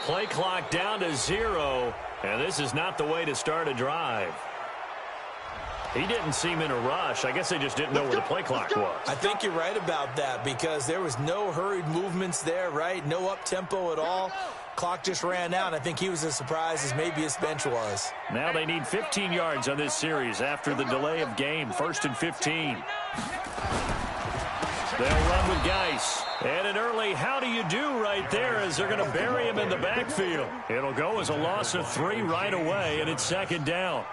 Play clock down to 0, and this is not the way to start a drive. He didn't seem in a rush. I guess they just didn't know where the play clock was. I think you're right about that because there was no hurried movements there, right? No up-tempo at all. Clock just ran out. I think he was as surprised as maybe his bench was. Now they need 15 yards on this series after the delay of game. 1st and 15. They'll run with Geis. And an early how do you do right there as they're going to bury him in the backfield. It'll go as a loss of 3 right away, and it's 2nd down.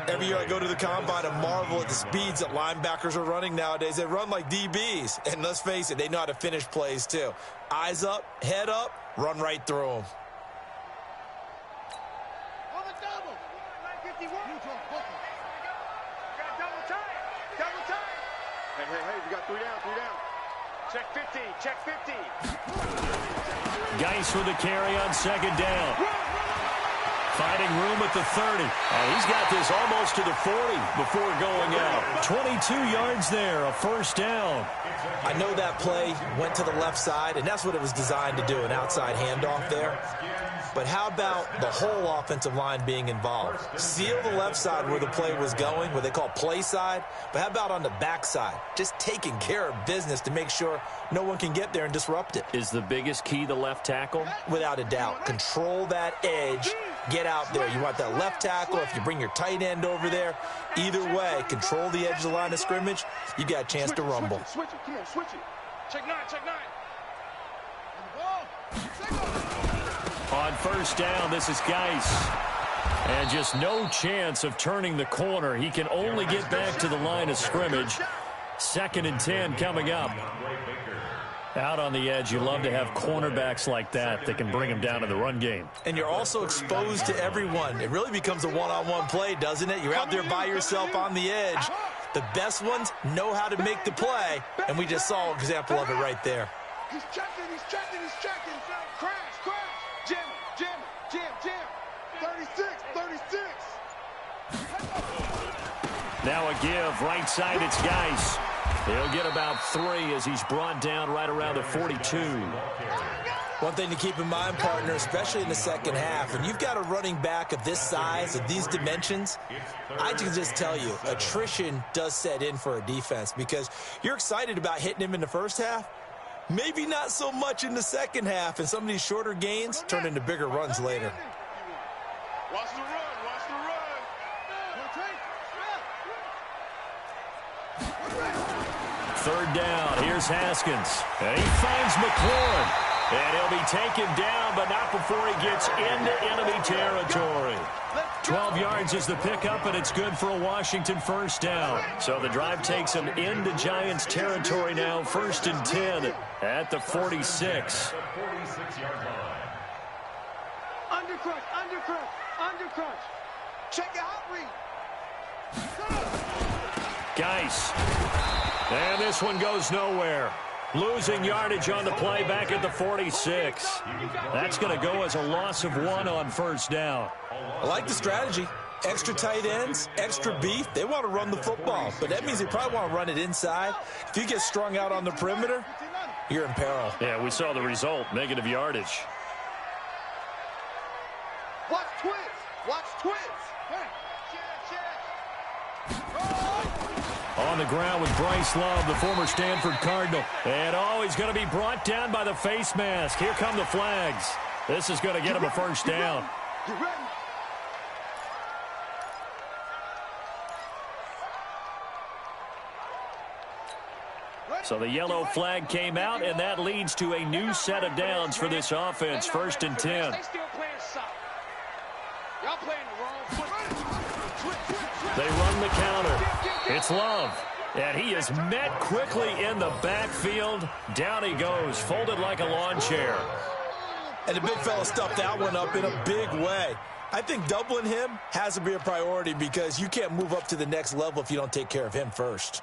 Every year I go to the combine and marvel at the speeds that linebackers are running nowadays. They run like DBs. And let's face it, they know how to finish plays too. Eyes up, head up, run right through them. On the double. 51. Got double time. Double time. Hey, we got 3 down, 3 down. Check 50, check 50. Geis with the carry on 2nd down. Finding room at the 30. And he's got this almost to the 40 before going out. 22 yards there, a 1st down. I know that play went to the left side, and that's what it was designed to do, an outside handoff there. But how about the whole offensive line being involved? Seal the left side where the play was going, what they call play side. But how about on the back side? Just taking care of business to make sure no one can get there and disrupt it. Is the biggest key the left tackle? Without a doubt. Control that edge. Get out there. You want that left tackle. If you bring your tight end over there, either way, control the edge of the line of scrimmage, you got a chance to rumble. Switch it. Come on, switch it. Check 9, check 9. On 1st down, this is Geis. And just no chance of turning the corner. He can only get back to the line of scrimmage. 2nd and 10 coming up. Out on the edge, you love to have cornerbacks like that can bring him down to the run game. And you're also exposed to everyone. It really becomes a one-on-one play, doesn't it? You're out there by yourself on the edge. The best ones know how to make the play, and we just saw an example of it right there. He's checking. Crash. Jam. 36. Now a give, right side, it's Geis. He'll get about 3 as he's brought down right around the 42. One thing to keep in mind, partner, especially in the second half, when you've got a running back of this size, of these dimensions, I can just tell you, attrition does set in for a defense because you're excited about hitting him in the first half, maybe not so much in the second half, and some of these shorter gains turn into bigger runs later. Watch the run. 3rd down, here's Haskins. And he finds McLaurin. And he'll be taken down, but not before he gets into enemy territory. 12 yards is the pickup, and it's good for a Washington 1st down. So the drive takes him into Giants territory now, 1st and 10 at the 46. Undercrunch. Check your hot read. Geis. And this one goes nowhere. Losing yardage on the play back at the 46. That's going to go as a loss of 1 on 1st down. I like the strategy. Extra tight ends, extra beef. They want to run the football, but that means they probably want to run it inside. If you get strung out on the perimeter, you're in peril. Yeah, we saw the result, negative yardage. Watch twins. On the ground with Bryce Love, the former Stanford Cardinal. And he's going to be brought down by the face mask. Here come the flags. This is going to get him a 1st down. So the yellow flag came out, and that leads to a new set of downs for this offense, 1st and 10. They run the counter. It's Love. And he is met quickly in the backfield. Down he goes, folded like a lawn chair. And the big fella stuffed that one up in a big way. I think doubling him has to be a priority because you can't move up to the next level if you don't take care of him first.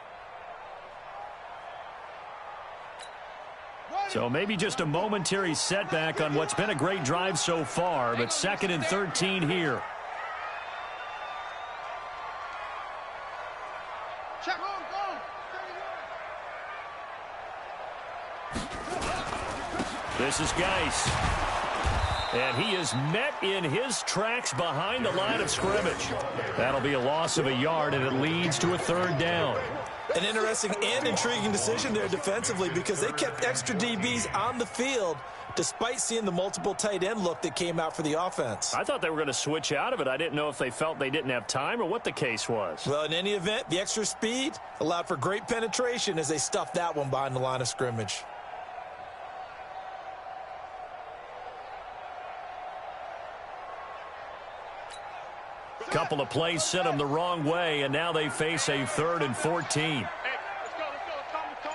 So maybe just a momentary setback on what's been a great drive so far, but 2nd and 13 here. This is Geis. And he is met in his tracks behind the line of scrimmage. That'll be a loss of a yard, and it leads to a 3rd down. An interesting and intriguing decision there defensively because they kept extra DBs on the field despite seeing the multiple tight end look that came out for the offense. I thought they were going to switch out of it. I didn't know if they felt they didn't have time or what the case was. Well, in any event, the extra speed allowed for great penetration as they stuffed that one behind the line of scrimmage. Couple of plays sent them the wrong way, and now they face a 3rd and 14. Hey, let's go.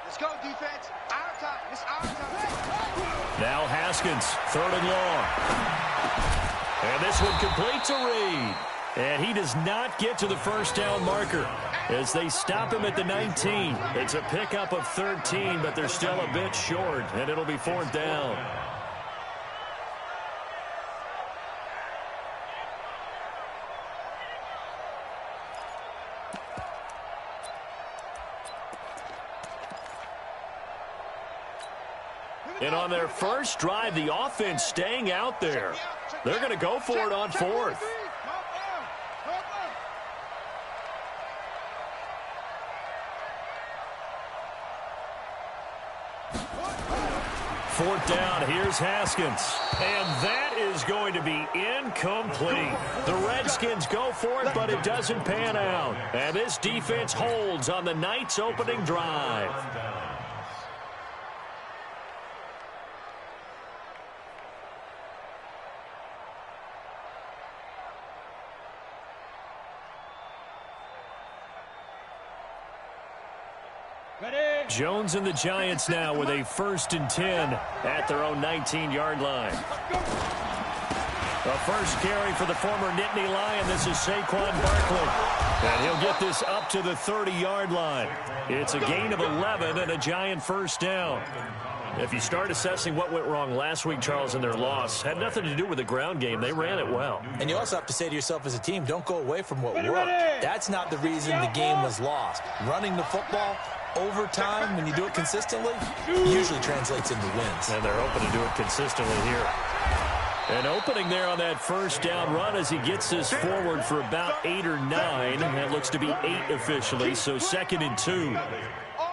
Let's go, defense. Our time. It's our time. Now Haskins, 3rd and long. And this one complete to Reed. And he does not get to the 1st down marker as they stop him at the 19. It's a pickup of 13, but they're still a bit short, and it'll be 4th down. And on their first drive, the offense staying out there. They're going to go for it on 4th. Fourth down, here's Haskins. And that is going to be incomplete. The Redskins go for it, but it doesn't pan out. And this defense holds on the night's opening drive. Jones and the Giants now with a 1st and 10 at their own 19-yard line. The first carry for the former Nittany Lion. This is Saquon Barkley. And he'll get this up to the 30-yard line. It's a gain of 11 and a Giant 1st down. If you start assessing what went wrong last week, Charles, in their loss, had nothing to do with the ground game. They ran it well. And you also have to say to yourself as a team, don't go away from what worked. That's not the reason the game was lost. Running the football over time, when you do it consistently, usually translates into wins. And they're hoping to do it consistently here. An opening there on that 1st down run as he gets this forward for about 8 or 9. That looks to be 8 officially, so 2nd and 2.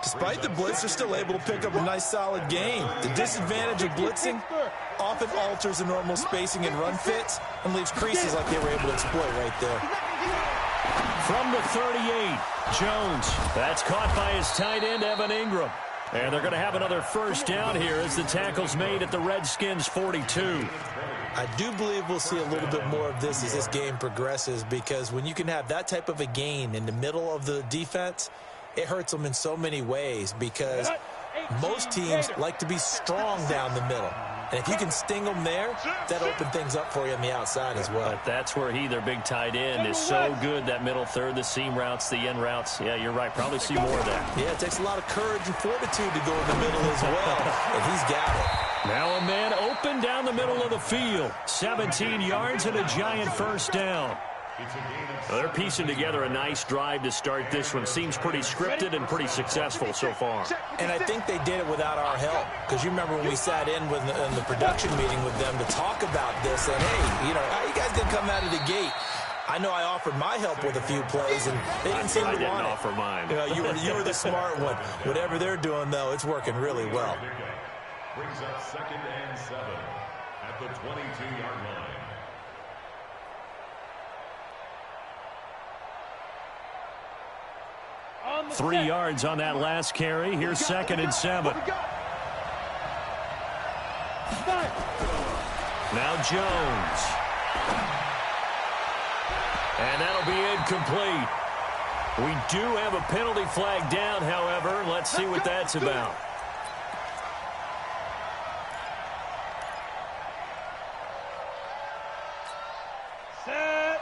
Despite the blitz, they're still able to pick up a nice solid gain. The disadvantage of blitzing often alters the normal spacing and run fits and leaves creases like they were able to exploit right there. From the 38, Jones. That's caught by his tight end, Evan Ingram. And they're going to have another 1st down here as the tackle's made at the Redskins' 42. I do believe we'll see a little bit more of this as this game progresses because when you can have that type of a gain in the middle of the defense, it hurts them in so many ways because most teams like to be strong down the middle. And if you can sting them there, that'll open things up for you on the outside as well. But that's where their big tight end, is so good, that middle third, the seam routes, the end routes. Yeah, you're right. Probably see more of that. Yeah, it takes a lot of courage and fortitude to go in the middle as well, and he's got it. Now a man open down the middle of the field. 17 yards and a Giant 1st down. Well, they're piecing together a nice drive to start this one. Seems pretty scripted and pretty successful so far. And I think they did it without our help. Because you remember when we sat in the production meeting with them to talk about this. And, hey, you know, how you guys going to come out of the gate? I know I offered my help with a few plays, and they didn't seem to want it. I didn't offer mine. You know, you were the smart one. Whatever they're doing, though, it's working really well. Brings up 2nd and 7 at the 22-yard line. 3 yards on that last carry. Here's 2nd and 7. Now Jones. And that'll be incomplete. We do have a penalty flag down, however. Let's see what that's about. Set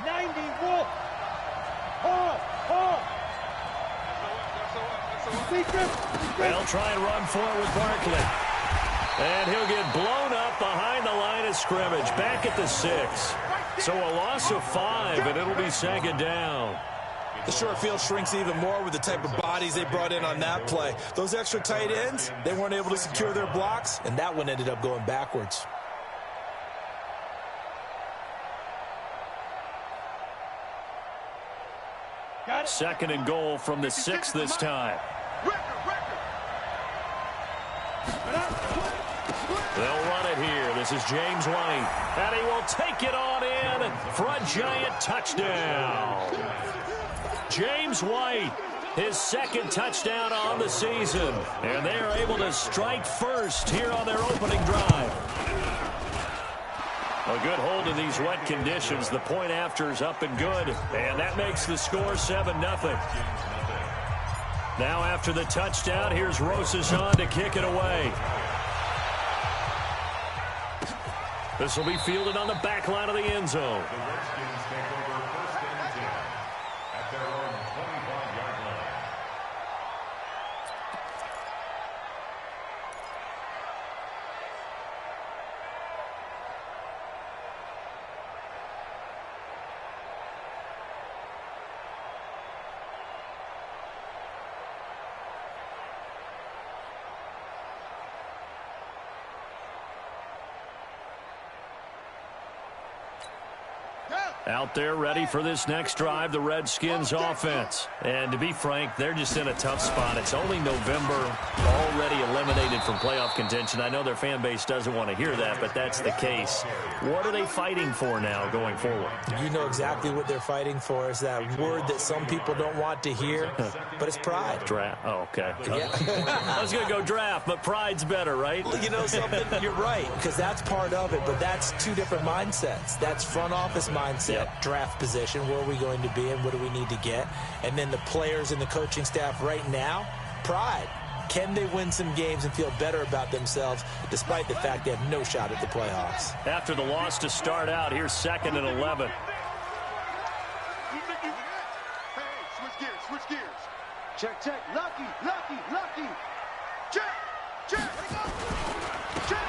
91. They'll try and run for it with Barkley. And he'll get blown up behind the line of scrimmage. Back at the 6. So a loss of 5, and it'll be 2nd down. The short field shrinks even more with the type of bodies they brought in on that play. Those extra tight ends, they weren't able to secure their blocks, and that one ended up going backwards. Second and goal from the 6 this time. They'll run it here. This is James White. And he will take it on in for a giant touchdown. James White, his second touchdown on the season. And they are able to strike first here on their opening drive. A good hold in these wet conditions. The point after is up and good. And that makes the score 7-0. Now after the touchdown, here's Rosichan to kick it away. This will be fielded on the back line of the end zone. The Redskins take over 1st and 10 at their own 25-yard line. Out there ready for this next drive, the Redskins offense. And to be frank, they're just in a tough spot. It's only November, already eliminated from playoff contention. I know their fan base doesn't want to hear that, but that's the case. What are they fighting for now going forward? You know exactly what they're fighting for. Is that word that some people don't want to hear, but it's pride. Draft. Oh, okay. Yeah. I was going to go draft, but pride's better, right? You know something? You're right, because that's part of it, but that's two different mindsets. That's front office mindset. Yep. Draft position, where are we going to be and what do we need to get? And then the players and the coaching staff right now, pride. Can they win some games and feel better about themselves despite the fact they have no shot at the playoffs? After the loss to start out, here's 2nd and 11. Hey, switch gears. Check. Lucky. Check.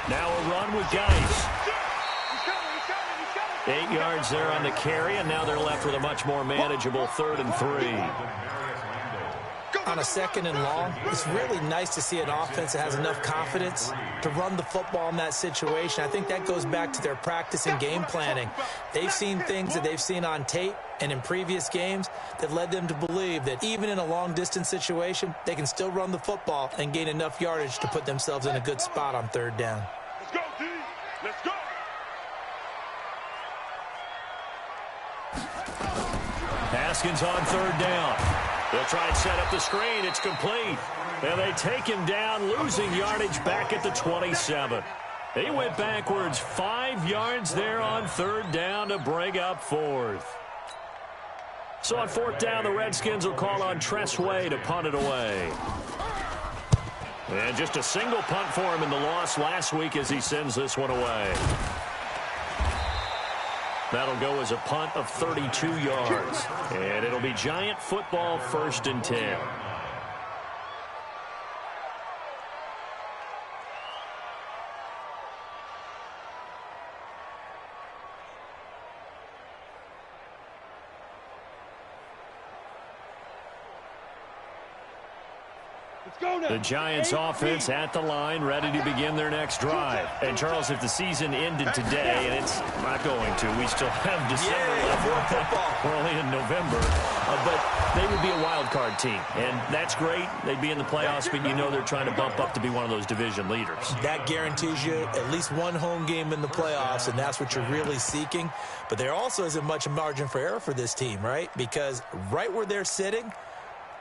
Now a run with Geis. 8 yards there on the carry, and now they're left with a much more manageable 3rd and 3. On a 2nd and long, it's really nice to see an offense that has enough confidence to run the football in that situation. I think that goes back to their practice and game planning. They've seen things that they've seen on tape and in previous games that led them to believe that even in a long-distance situation, they can still run the football and gain enough yardage to put themselves in a good spot on 3rd down. Let's go, D. Let's go. Haskins on 3rd down. They'll try and set up the screen. It's complete. And they take him down, losing yardage back at the 27. He went backwards 5 yards there on 3rd down to bring up 4th. So on 4th down, the Redskins will call on Tressway to punt it away. And just a single punt for him in the loss last week as he sends this one away. That'll go as a punt of 32 yards. And it'll be Giant football 1st and 10. The Giants offense at the line, ready to begin their next drive. And Charles, if the season ended today, and it's not going to, we still have December left. We're only in November. But they would be a wild card team. And that's great. They'd be in the playoffs, but you know they're trying to bump up to be one of those division leaders. That guarantees you at least one home game in the playoffs, and that's what you're really seeking. But there also isn't much margin for error for this team, right? Because right where they're sitting,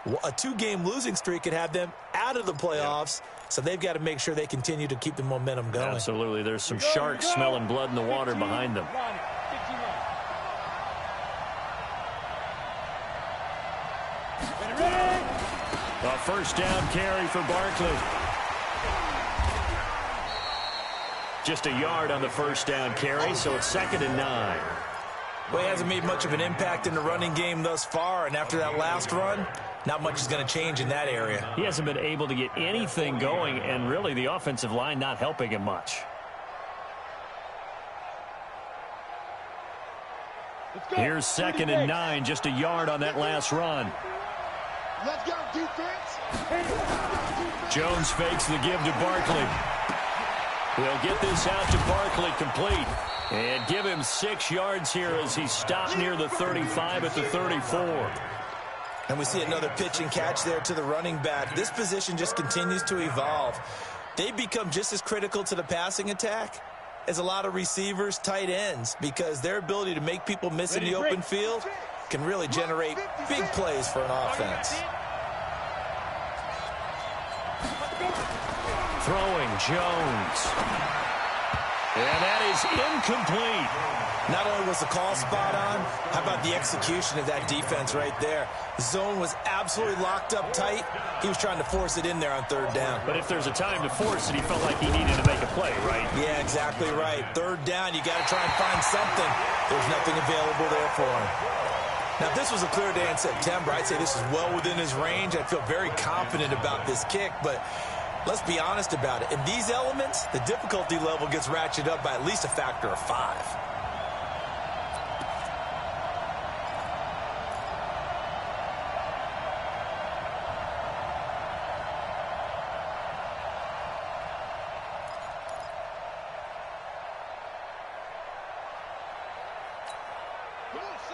a 2-game losing streak could have them out of the playoffs, so they've got to make sure they continue to keep the momentum going. Absolutely. There's some sharks smelling blood in the water behind them. A 1st down carry for Barkley. Just a yard on the 1st down carry, so it's 2nd and 9. Well, he hasn't made much of an impact in the running game thus far, and after that last run, not much is going to change in that area. He hasn't been able to get anything going, and really the offensive line not helping him much. Here's 2nd and 9, just a yard on that last run. Let's go, defense. Jones fakes the give to Barkley. We'll get this out to Barkley complete. And give him 6 yards here as he stopped near the 35 at the 34. And we see another pitch and catch there to the running back. This position just continues to evolve. They become just as critical to the passing attack as a lot of receivers, tight ends, because their ability to make people miss in the open field can really generate big plays for an offense. Throwing Jones. And that is incomplete. Not only was the call spot on, how about the execution of that defense right there? The zone was absolutely locked up tight. He was trying to force it in there on 3rd down. But if there's a time to force it, he felt like he needed to make a play, right? Yeah, exactly right. 3rd down, you got to try and find something. There's nothing available there for him. Now, if this was a clear day in September, I'd say this is well within his range. I'd feel very confident about this kick, but let's be honest about it. In these elements, the difficulty level gets ratcheted up by at least a factor of 5.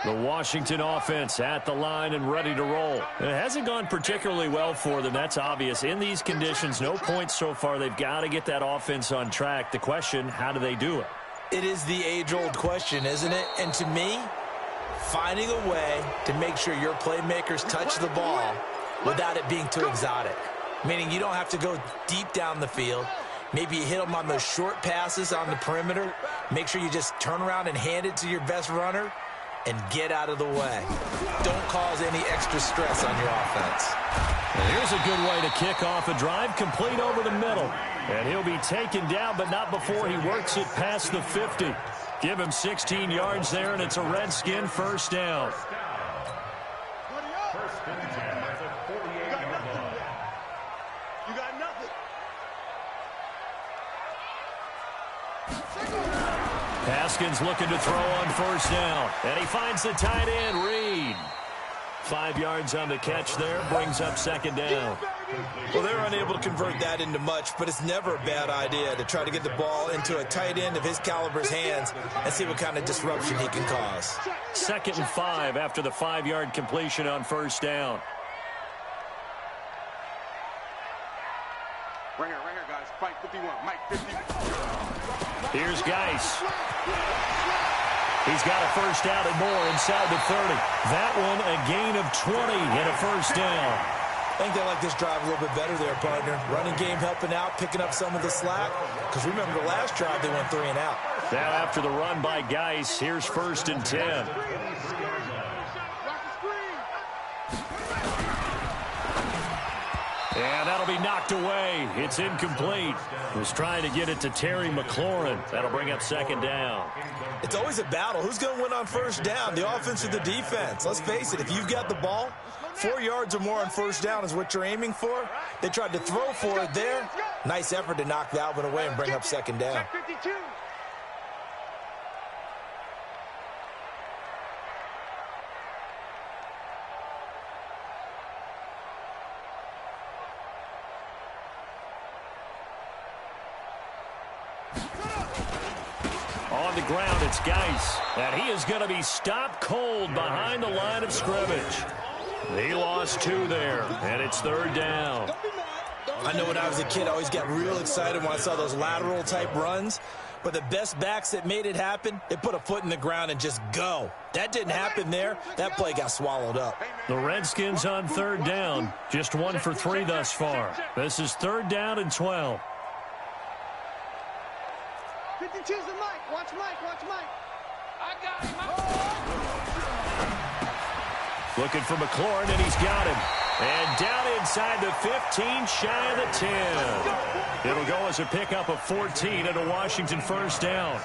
The Washington offense at the line and ready to roll. It hasn't gone particularly well for them. That's obvious. In these conditions, no points so far. They've got to get that offense on track. The question, how do they do it? It is the age-old question, isn't it? And to me, finding a way to make sure your playmakers touch the ball without it being too exotic. Meaning you don't have to go deep down the field. Maybe you hit them on those short passes on the perimeter. Make sure you just turn around and hand it to your best runner and get out of the way. Don't cause any extra stress on your offense. And here's a good way to kick off a drive, complete over the middle. And he'll be taken down, but not before he works it past the 50. Give him 16 yards there, and it's a Redskin 1st down. First and 10 at the 48-yard line. You got nothing. Haskins looking to throw on 1st down. And he finds the tight end, Reed. 5 yards on the catch there, brings up 2nd down. Well, they're unable to convert that into much, but it's never a bad idea to try to get the ball into a tight end of his caliber's hands and see what kind of disruption he can cause. 2nd and 5 after the 5-yard completion on 1st down. Right here, guys. Fight 51. Mike 50. Here's Geis. He's got a 1st down and more inside the 30. That one a gain of 20 and a 1st down. I think they like this drive a little bit better there, partner. Running game helping out, picking up some of the slack. Because remember the last drive, they went 3 and out. Now after the run by Geis, here's 1st and 10. And that'll be knocked away. It's incomplete. He was trying to get it to Terry McLaurin. That'll bring up 2nd down. It's always a battle. Who's going to win on 1st down, the offense or the defense? Let's face it, if you've got the ball, 4 yards or more on 1st down is what you're aiming for. They tried to throw for it there. Nice effort to knock that one away and bring up 2nd down. On the ground, it's Geis. And he is going to be stopped cold behind the line of scrimmage. He lost 2 there, and it's 3rd down. I know when I was a kid, I always got real excited when I saw those lateral-type runs. But the best backs that made it happen, they put a foot in the ground and just go. That didn't happen there. That play got swallowed up. The Redskins on 3rd down. Just 1 for 3 thus far. This is 3rd down and 12. 52's the Mike. Watch Mike. I got him. Looking for McLaurin, and he's got him. And down inside the 15, shy of the 10. It'll go as a pickup of 14 and a Washington 1st down.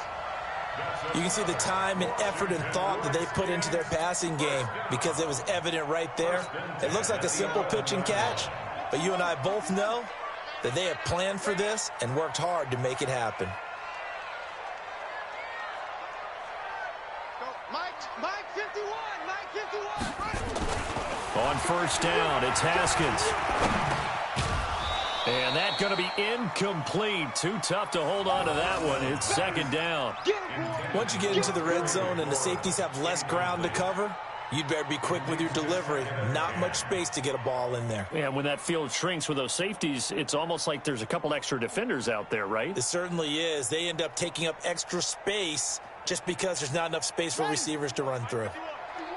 You can see the time and effort and thought that they put into their passing game because it was evident right there. It looks like a simple pitch and catch, but you and I both know that they have planned for this and worked hard to make it happen. Mike first down. It's Haskins. And that's going to be incomplete. Too tough to hold on to that one. It's second down. Once you get into the red zone and the safeties have less ground to cover, you'd better be quick with your delivery. Not much space to get a ball in there. And when that field shrinks with those safeties, it's almost like there's a couple extra defenders out there, right? It certainly is. They end up taking up extra space just because there's not enough space for receivers to run through.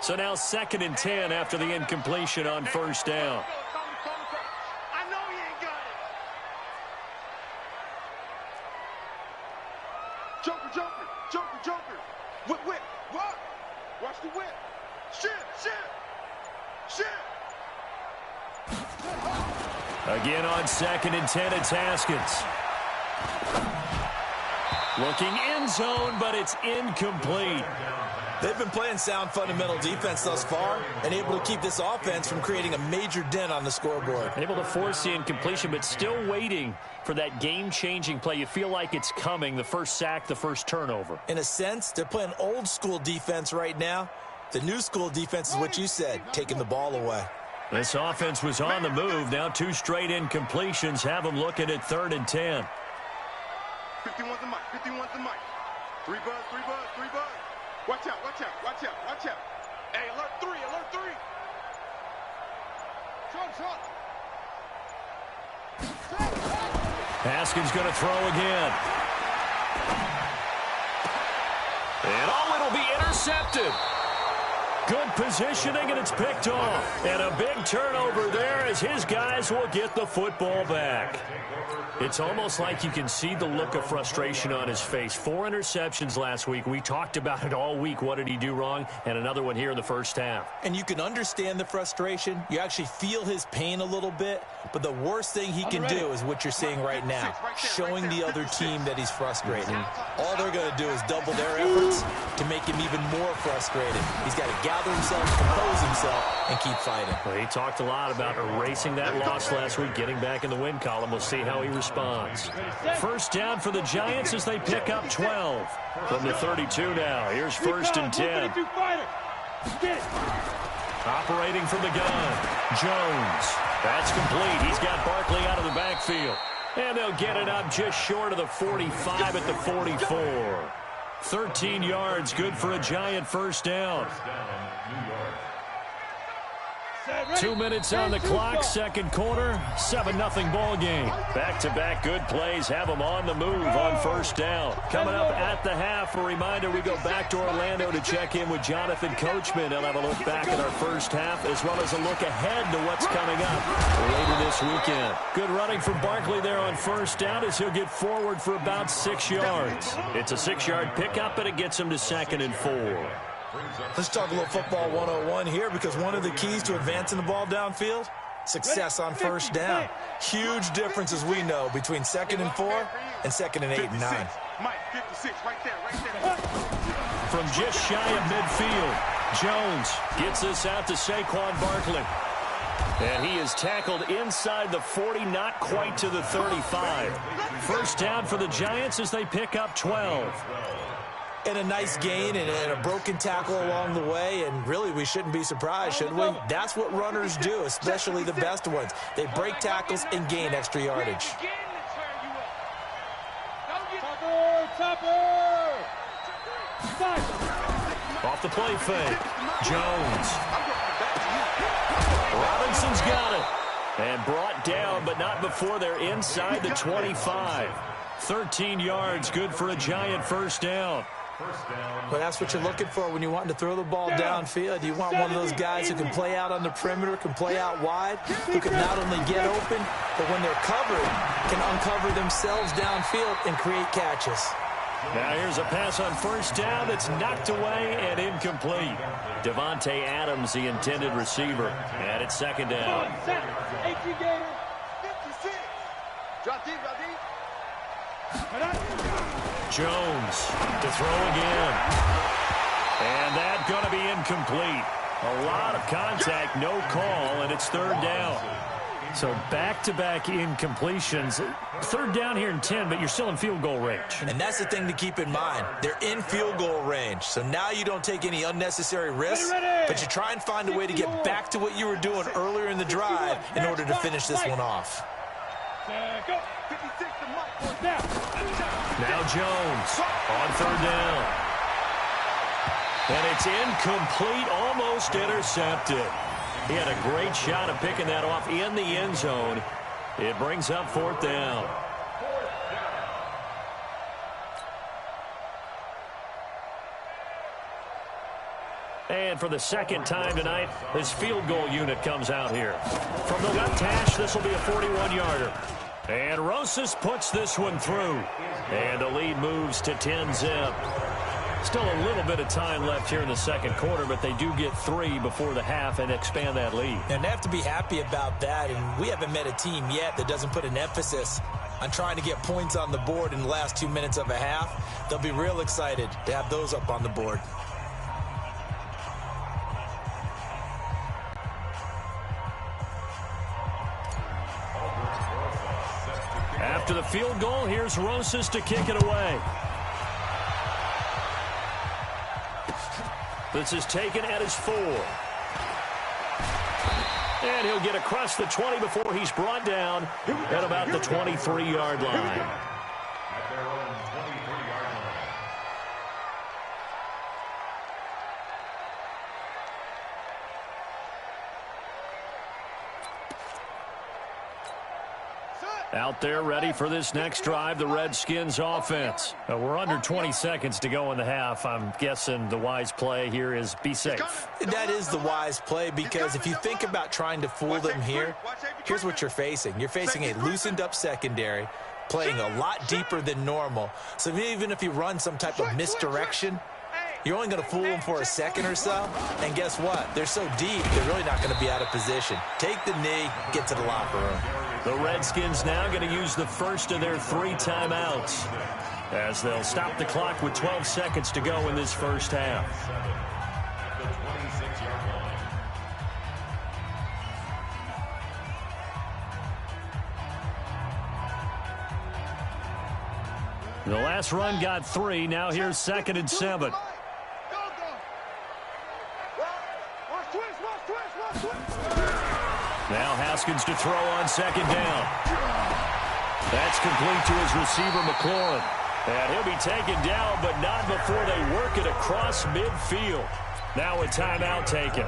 So now 2nd and 10 after the incompletion on first down. I know you ain't got it. Joker, joker, joker, joker. Whip, whip, what? Watch the whip. Shit, shit, shit. Again on 2nd and 10, it's Haskins. Looking end zone, but it's incomplete. They've been playing sound fundamental defense thus far and able to keep this offense from creating a major dent on the scoreboard. Able to force the incompletion, but still waiting for that game-changing play. You feel like it's coming, the first sack, the first turnover. In a sense, they're playing old-school defense right now. The new-school defense is what you said, taking the ball away. This offense was on the move. Now 2 straight incompletions have them looking at 3rd and 10. 51's the mic, 51's the mic. 3 buzz, 3 buzz, 3 buzz. Watch out, watch out, watch out, watch out. Hey, alert 3, alert 3. Trump. Haskins going to throw again. And it'll be intercepted. Good positioning, and it's picked off. And a big turnover there as his guys will get the football back. It's almost like you can see the look of frustration on his face. 4 interceptions last week. We talked about it all week. What did he do wrong? And another one here in the first half. And you can understand the frustration. You actually feel his pain a little bit. But the worst thing he can do is what you're seeing right now, showing the other team that he's frustrated. All they're going to do is double their efforts to make him even more frustrated. He's got to gather himself, compose himself, and keep fighting. Well, he talked a lot about erasing that loss last week, getting back in the win column. We'll see how he responds. First down for the Giants as they pick up 12 from the 32 now. Here's 1st and 10. Operating from the gun, Jones. That's complete. He's got Barkley out of the backfield. And they'll get it up just short of the 45 at the 44. 13 yards, good for a Giant first down. 2 minutes on the clock, second quarter, 7-0 ball game. Back-to-back good plays have them on the move on first down. Coming up at the half, a reminder, we go back to Orlando to check in with Jonathan Coachman. He'll have a look back at our first half as well as a look ahead to what's coming up later this weekend. Good running from Barkley there on first down as he'll get forward for about 6 yards. It's a 6-yard pickup, and it gets him to 2nd and 4. Let's talk a little football 101 here, because one of the keys to advancing the ball downfield, success on first down. Huge difference, as we know, between 2nd and 4 and 2nd and 8 and 9. Mike, 56, right there. From just shy of midfield, Jones gets this out to Saquon Barkley. And he is tackled inside the 40, not quite to the 35. First down for the Giants as they pick up 12. And a nice gain and a broken tackle along the way, and really we shouldn't be surprised, should we? That's what runners do, especially the best ones. They break tackles and gain extra yardage. Off the play fake, Jones. Robinson's got it. And brought down, but not before they're inside the 25. 13 yards, good for a Giant first down. Well, that's what you're looking for when you're wanting to throw the ball downfield. You want one of those guys who can play out on the perimeter, can play out wide, who can not only get open, but when they're covered, can uncover themselves downfield and create catches. Now here's a pass on first down that's knocked away and incomplete. Devontae Adams, the intended receiver, and it's 2nd down. 56. Drop deep, drop deep. Jones to throw again. And that's going to be incomplete. A lot of contact, no call, and it's 3rd down. So back-to-back incompletions. Third down here in 10, but you're still in field goal range. And that's the thing to keep in mind. They're in field goal range. So now you don't take any unnecessary risks, but you try and find a way to get back to what you were doing earlier in the drive in order to finish this one off. Now Jones on third down. And it's incomplete, almost intercepted. He had a great shot of picking that off in the end zone. It brings up fourth down. And for the second time tonight, this field goal unit comes out here. From the left hash, this will be a 41-yarder. And Rosas puts this one through. And the lead moves to 10-zip. Still a little bit of time left here in the second quarter, but they do get 3 before the half and expand that lead. And they have to be happy about that, and we haven't met a team yet that doesn't put an emphasis on trying to get points on the board in the last 2 minutes of a half. They'll be real excited to have those up on the board. After the field goal, here's Rosas to kick it away. This is taken at his 4. And he'll get across the 20 before he's brought down at about the 23-yard line. At their own 23-yard line. Out there ready for this next drive, the Redskins offense. We're under 20 seconds to go in the half. I'm guessing the wise play here is be safe. That is the wise play, because if you think about trying to fool them here, here's what you're facing. You're facing a loosened up secondary, playing a lot deeper than normal. So even if you run some type of misdirection, you're only going to fool them for a second or so. And guess what? They're so deep, they're really not going to be out of position. Take the knee, get to the locker room. The Redskins now going to use the first of their 3 timeouts as they'll stop the clock with 12 seconds to go in this first half. At the 26-yard line. The last run got 3. Now here's 2nd and 7. Now Haskins to throw on 2nd down. That's complete to his receiver, McLaurin. And he'll be taken down, but not before they work it across midfield. Now a timeout taken.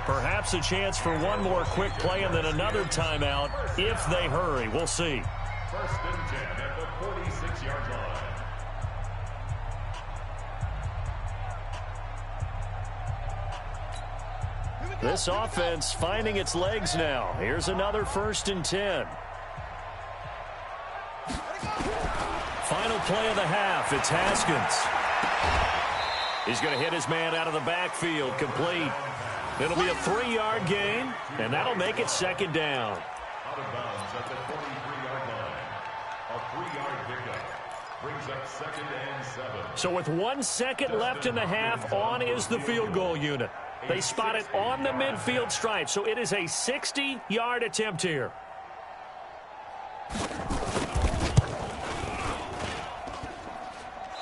Perhaps a chance for one more quick play and then another timeout if they hurry. We'll see. 1st and 10 at the 46-yard line. This offense finding its legs now. Here's another 1st and 10. Final play of the half. It's Haskins. He's going to hit his man out of the backfield. Complete. It'll be a 3-yard gain, and that'll make it 2nd down. Out of bounds at the 43-yard line. A 3-yard pickup brings up 2nd and 7. So with 1 second left in the half, on is the field goal unit. They spot it on the midfield stripe, so it is a 60-yard attempt here.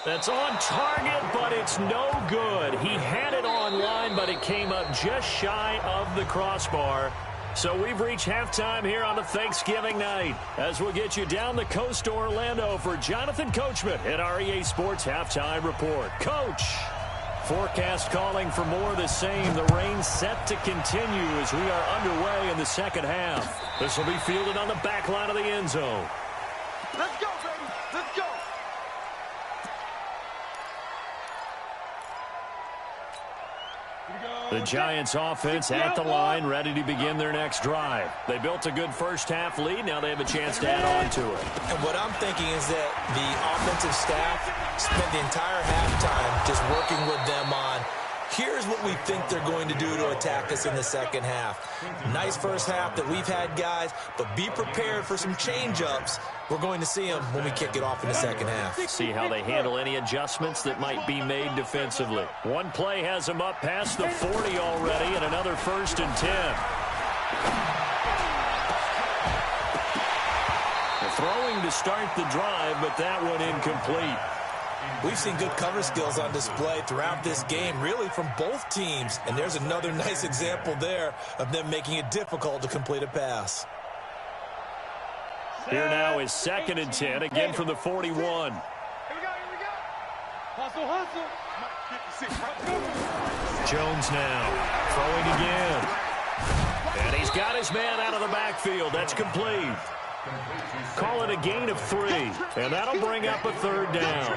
That's on target, but it's no good. He had it on line, but it came up just shy of the crossbar. So we've reached halftime here on the Thanksgiving night, as we'll get you down the coast to Orlando for Jonathan Coachman at our EA Sports Halftime Report. Coach, forecast calling for more of the same. The rain set to continue as we are underway in the second half. This will be fielded on the back line of the end zone. Let's go, baby. Let's go. The Giants offense at the line, ready to begin their next drive. They built a good first half lead. Now they have a chance to add on to it. And what I'm thinking is that the offensive staff spent the entire halftime just working with them on, here's what we think they're going to do to attack us in the second half. Nice first half that we've had, guys, but be prepared for some change-ups. We're going to see them when we kick it off in the second half. See how they handle any adjustments that might be made defensively. One play has them up past the 40 already, and another 1st and 10. to start the drive, but that one incomplete. We've seen good cover skills on display throughout this game, really from both teams. And there's another nice example there of them making it difficult to complete a pass. Here now is 2nd and 10, again from the 41. Here we go. Hustle, hustle. Jones now throwing again. And he's got his man out of the backfield. That's complete. Call it a gain of 3, and that'll bring up a 3rd down.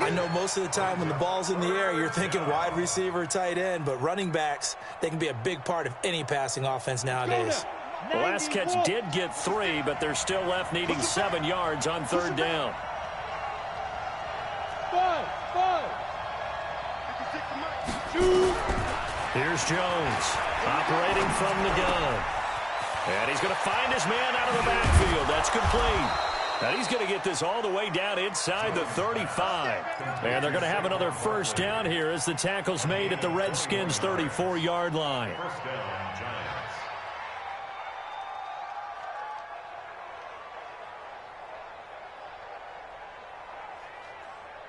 I know most of the time when the ball's in the air, you're thinking wide receiver, tight end, but running backs, they can be a big part of any passing offense nowadays. The last catch did get 3, but they're still left needing 7 yards on 3rd down. 5. Here's Jones operating from the gun. And he's going to find his man out of the backfield. That's complete. And he's going to get this all the way down inside the 35. And they're going to have another 1st down here as the tackle's made at the Redskins' 34-yard line.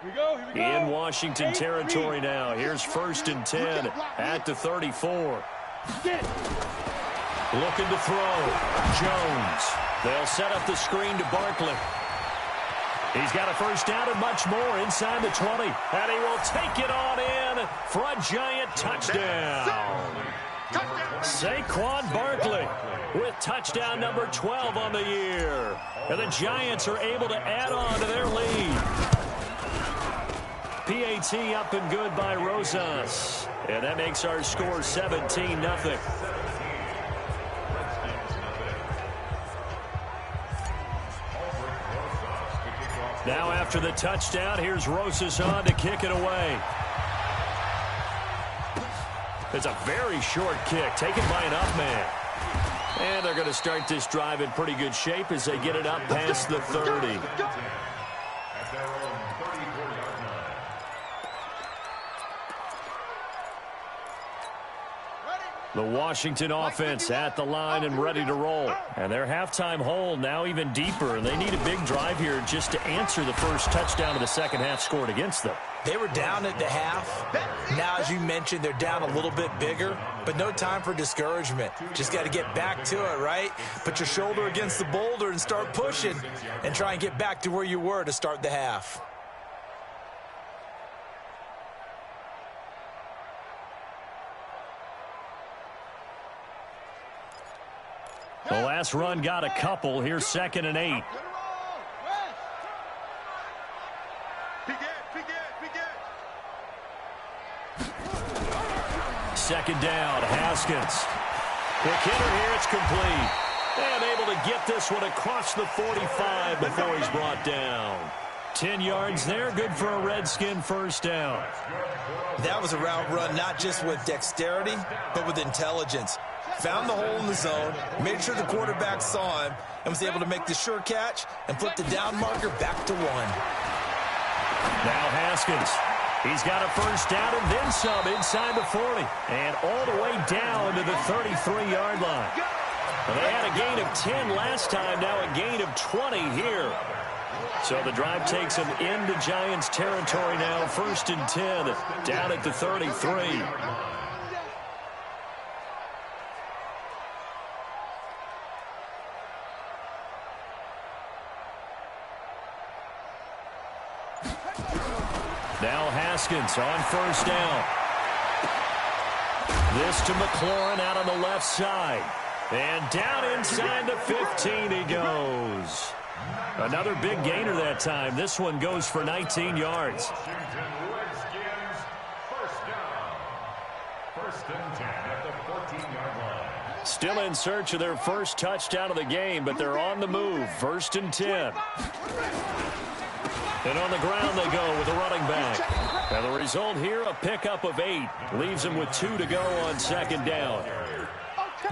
Here we go. In Washington territory now. Here's 1st and 10 at the 34. Looking to throw. Jones. They'll set up the screen to Barkley. He's got a 1st down and much more inside the 20. And he will take it on in for a giant touchdown. Saquon Barkley with touchdown number 12 on the year. And the Giants are able to add on to their lead. PAT up and good by Rosas. And that makes our score 17-0. Now after the touchdown, here's Rosas on to kick it away. It's a very short kick taken by an up man. And they're going to start this drive in pretty good shape as they get it up past the 30. The Washington offense at the line and ready to roll. And their halftime hole now even deeper. And they need a big drive here just to answer the first touchdown of the second half scored against them. They were down at the half. Now, as you mentioned, they're down a little bit bigger. But no time for discouragement. Just got to get back to it, right? Put your shoulder against the boulder and start pushing. And try and get back to where you were to start the half. The last run got a couple. Here's 2nd and 8. Second down, Haskins. Quick hitter here, it's complete. And able to get this one across the 45 before he's brought down. 10 yards there, good for a Redskin 1st down. That was a route run not just with dexterity, but with intelligence. Found the hole in the zone, made sure the quarterback saw him, and was able to make the sure catch and flip the down marker back to 1. Now Haskins. He's got a 1st down and then some inside the 40. And all the way down to the 33-yard line. Well, they had a gain of 10 last time, now a gain of 20 here. So the drive takes them into Giants territory now. 1st and 10 down at the 33. Now Haskins on 1st down. This to McLaurin out on the left side. And down inside the 15 he goes. Another big gainer that time. This one goes for 19 yards. Still in search of their first touchdown of the game, but they're on the move. 1st and 10. And on the ground they go with a running back. And the result here, a pickup of 8. Leaves them with 2 to go on 2nd down.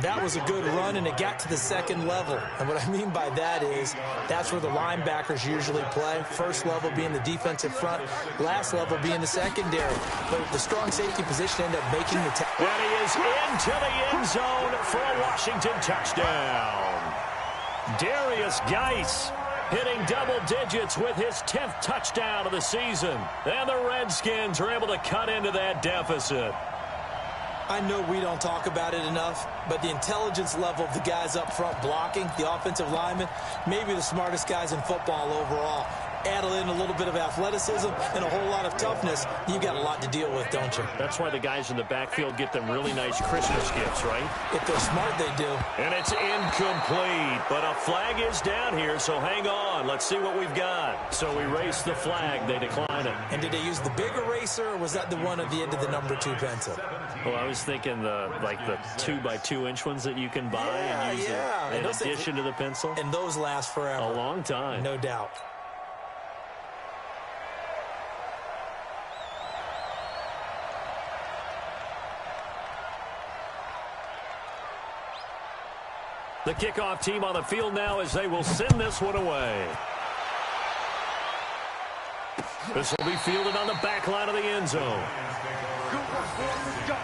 That was a good run, and it got to the 2nd level. And what I mean by that is that's where the linebackers usually play. 1st level being the defensive front, last level being the secondary. But the strong safety position ended up making the tackle. And he is into the end zone for a Washington touchdown. Darius Geis hitting double digits with his 10th touchdown of the season. And the Redskins are able to cut into that deficit. I know we don't talk about it enough, but the intelligence level of the guys up front blocking, the offensive linemen, maybe the smartest guys in football overall. Add in a little bit of athleticism and a whole lot of toughness, you got a lot to deal with, don't you? That's why the guys in the backfield get them really nice Christmas gifts, right? If they're smart, they do. And it's incomplete, but a flag is down here, so hang on. Let's see what we've got. So we race the flag. They decline it. And did they use the big eraser, or was that the one at the end of the number 2 pencil? Well, I was thinking the 2x2-inch ones that you can buy and use in addition to the pencil. And those last forever. A long time. No doubt. The kickoff team on the field now as they will send this one away. This will be fielded on the back line of the end zone. Let's go.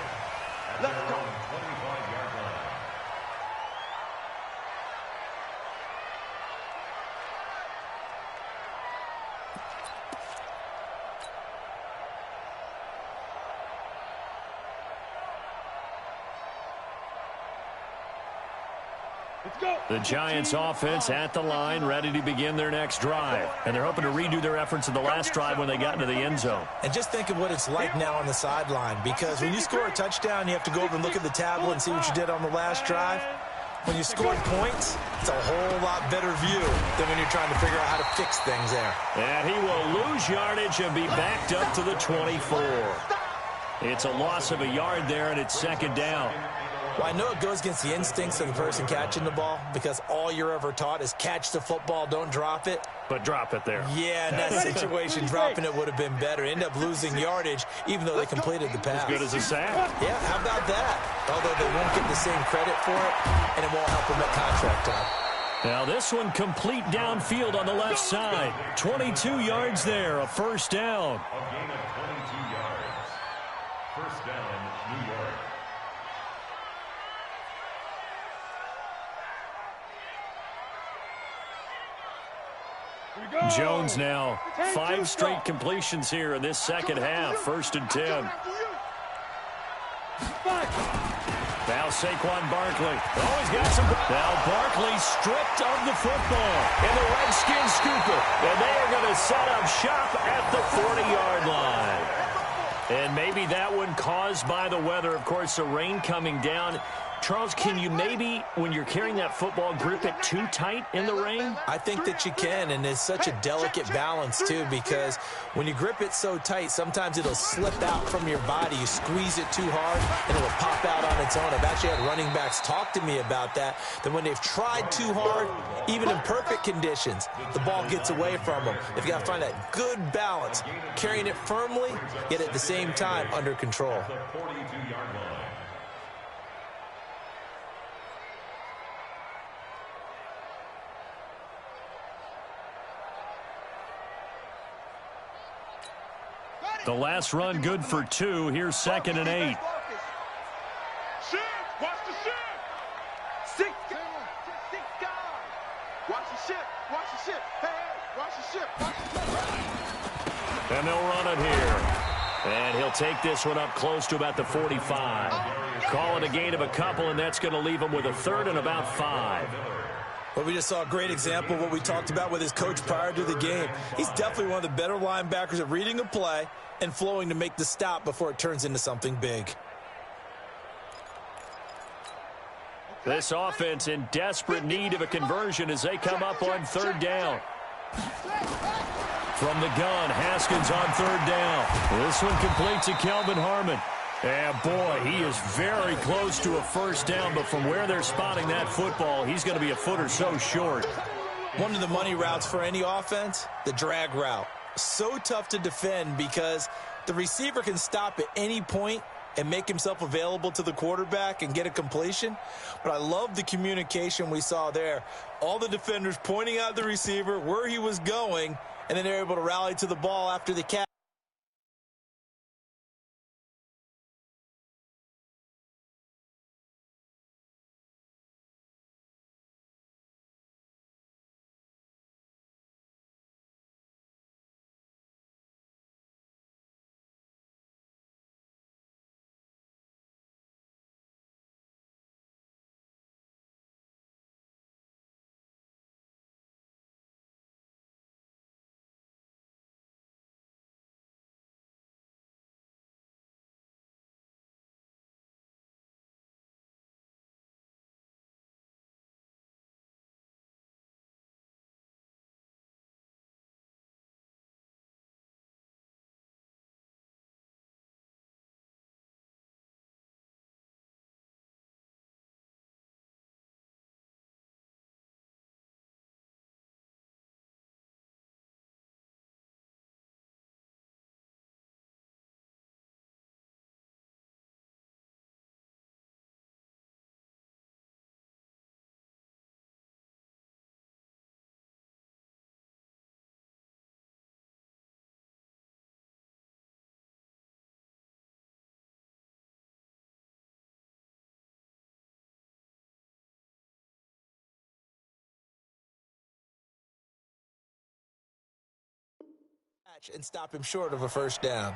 The Giants offense at the line, ready to begin their next drive. And they're hoping to redo their efforts in the last drive when they got into the end zone. And just think of what it's like now on the sideline, because when you score a touchdown, you have to go over and look at the tablet and see what you did on the last drive. When you scored points, it's a whole lot better view than when you're trying to figure out how to fix things there. And he will lose yardage and be backed up to the 24. It's a loss of a yard there, and it's second down. Well, I know it goes against the instincts of the person catching the ball, because all you're ever taught is catch the football, don't drop it. But drop it there. Yeah, in that situation, dropping it would have been better. End up losing yardage, even though they completed the pass. As good as a sack. Yeah, how about that? Although they won't get the same credit for it, and it won't help them at contract time. Now this one complete downfield on the left side. 22 yards there, a first down. A gain of 22 yards. First down, New York. Jones now 5 straight completions here in this second half. First and 10. Now Saquon Barkley. Oh, he's got some. Now Barkley stripped of the football. And the Redskins scoop it. And they are going to set up shop at the 40-yard line. And maybe that one caused by the weather. Of course, the rain coming down. Charles, can you maybe, when you're carrying that football, grip it too tight in the rain? I think that you can, and it's such a delicate balance, too, because when you grip it so tight, sometimes it'll slip out from your body. You squeeze it too hard, and it'll pop out on its own. I've actually had running backs talk to me about that when they've tried too hard, even in perfect conditions, the ball gets away from them. They've got to find that good balance, carrying it firmly, yet at the same time under control. The 42-yard line. The last run good for 2. Here's second and 8. Shift. Watch the shift. 6 guys. Watch the shift. Watch the shift. Hey, watch the shift. Watch the shift. And they'll run it here. And he'll take this one up close to about the 45. Call it a gain of a couple, and that's going to leave him with a third and about 5. Well, we just saw a great example of what we talked about with his coach prior to the game. He's definitely one of the better linebackers at reading a play and flowing to make the stop before it turns into something big. This offense in desperate need of a conversion as they come up on third down. From the gun, Haskins on third down. This one completes to Kelvin Harmon. And boy, he is very close to a first down, but from where they're spotting that football, he's going to be a foot or so short. One of the money routes for any offense, the drag route. So tough to defend because the receiver can stop at any point and make himself available to the quarterback and get a completion. But I love the communication we saw there. All the defenders pointing out the receiver, where he was going, and then they're able to rally to the ball after the catch. and stop him short of a first down.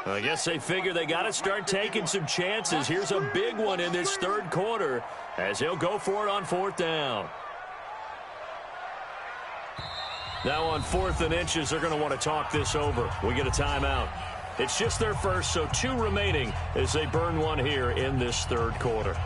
I guess they figure they got to start taking some chances. Here's a big one in this third quarter as he'll go for it on fourth down. Now on 4th and inches, they're going to want to talk this over. We get a timeout. It's just their first, so 2 remaining as they burn one here in this third quarter.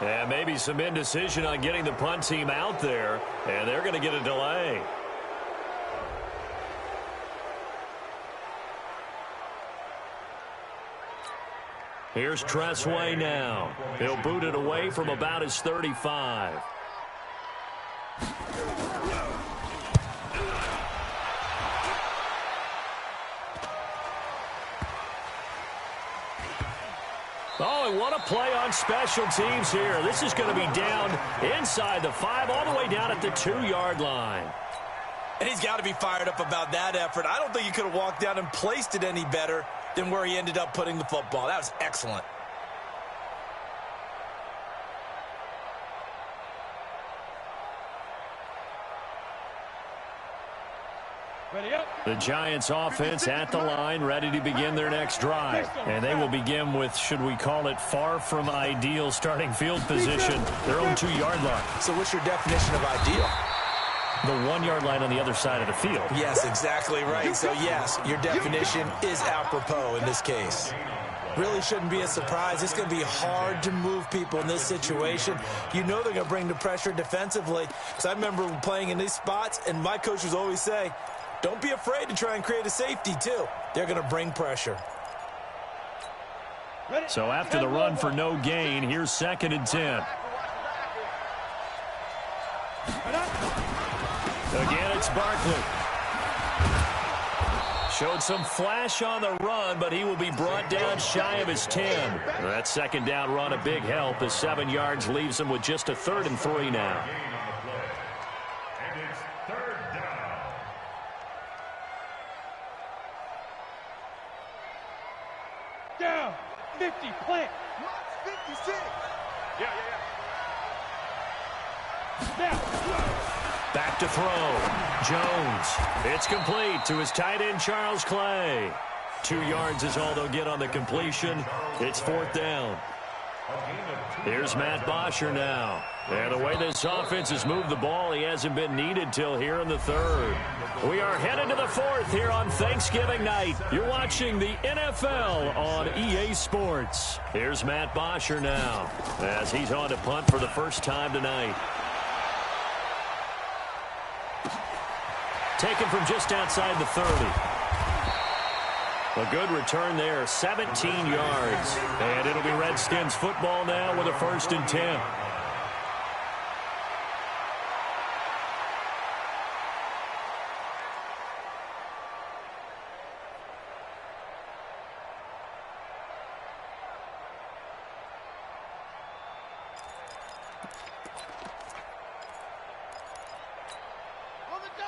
And maybe some indecision on getting the punt team out there, and they're going to get a delay. Here's Tressway now. He'll boot it away from about his 35. Oh, and what a play on special teams here. This is going to be down inside the 5, all the way down at the 2-yard line. And he's got to be fired up about that effort. I don't think he could have walked down and placed it any better than where he ended up putting the football. That was excellent. Ready up. The Giants offense at the line, ready to begin their next drive. And they will begin with, should we call it, far from ideal starting field position, their own 2-yard line. So what's your definition of ideal? The 1-yard line on the other side of the field. Yes, exactly right. So, yes, your definition is apropos in this case. Really shouldn't be a surprise. It's going to be hard to move people in this situation. You know they're going to bring the pressure defensively. Because I remember playing in these spots, and my coaches always say, don't be afraid to try and create a safety, too. They're going to bring pressure. So after the run for no gain, here's 2nd and 10. Again, it's Barkley. Showed some flash on the run, but he will be brought down shy of his 10. That 2nd down run, a big help. The 7 yards leaves him with just a 3rd and 3 now. And it's 3rd down. Down. 50. Plant. 56. Yeah. Now. Back to throw. Jones. It's complete to his tight end, Charles Clay. 2 yards is all they'll get on the completion. It's 4th down. Here's Matt Bosher now. And the way this offense has moved the ball, he hasn't been needed till here in the 3rd. We are headed to the 4th here on Thanksgiving night. You're watching the NFL on EA Sports. Here's Matt Bosher now as he's on to punt for the first time tonight. Taken from just outside the 30. A good return there, 17 yards. And it'll be Redskins football now with a 1st and 10.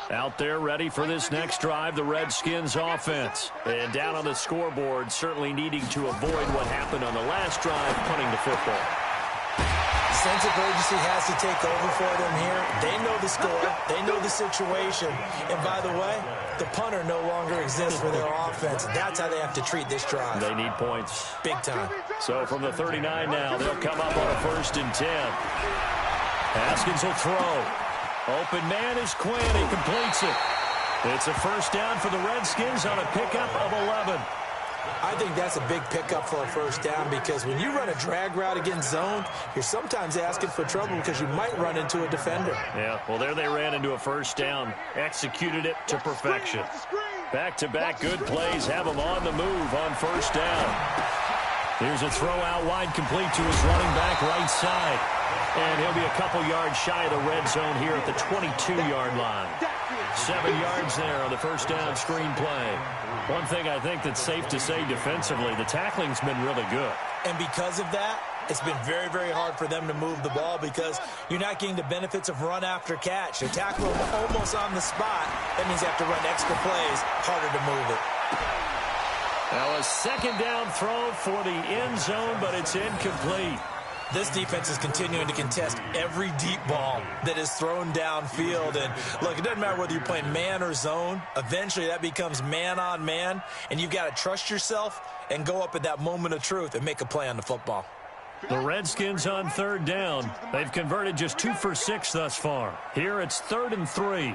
Out there ready for this next drive, the Redskins offense. And down on the scoreboard, certainly needing to avoid what happened on the last drive, punting the football. Sense of urgency has to take over for them here. They know the score. They know the situation. And by the way, the punter no longer exists for their offense. That's how they have to treat this drive. They need points. Big time. So from the 39 now, they'll come up on a 1st and 10. Haskins will throw. Open man is Quinn. He completes it. It's a 1st down for the Redskins on a pickup of 11. I think that's a big pickup for a 1st down because when you run a drag route against zone, you're sometimes asking for trouble because you might run into a defender. Yeah, well, there they ran into a 1st down. Executed it to perfection. Back-to-back good plays have them on the move on 1st down. Here's a throw out wide complete to his running back right side. And he'll be a couple yards shy of the red zone here at the 22-yard line. 7 yards there on the 1st down screen play. One thing I think that's safe to say defensively, the tackling's been really good. And because of that, it's been very, very hard for them to move the ball because you're not getting the benefits of run after catch. They tackle them almost on the spot. That means you have to run extra plays, harder to move it. Now a 2nd down throw for the end zone, but it's incomplete. This defense is continuing to contest every deep ball that is thrown downfield. And, look, it doesn't matter whether you're playing man or zone. Eventually, that becomes man-on-man, and you've got to trust yourself and go up at that moment of truth and make a play on the football. The Redskins on 3rd down. They've converted just 2 for 6 thus far. Here it's 3rd and 3.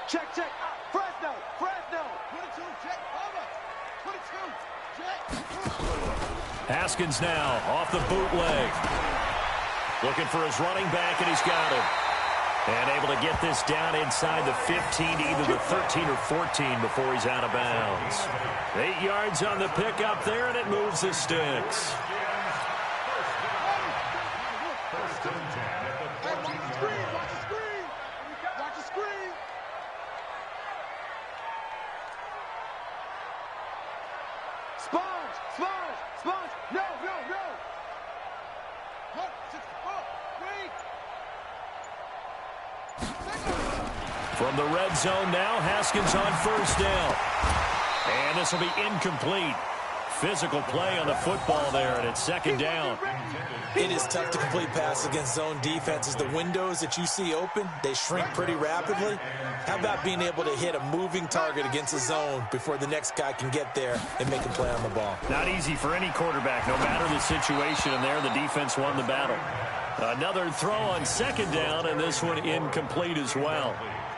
Check. Fresno. 22, check. Over. 22, check. Haskins now off the bootleg. Looking for his running back, and he's got him. And able to get this down inside the 15, either the 13 or 14 before he's out of bounds. 8 yards on the pickup there, and it moves the sticks. Watch the screen. Sponge. No. From the red zone now, Haskins on 1st down. And this will be incomplete. physical play on the football there, and it's second down. It is tough to complete passes against zone defenses. The windows that you see open, they shrink pretty rapidly. How about being able to hit a moving target against a zone before the next guy can get there and make a play on the ball? Not easy for any quarterback, no matter the situation, and there the defense won the battle. Another throw on second down, and this one incomplete as well.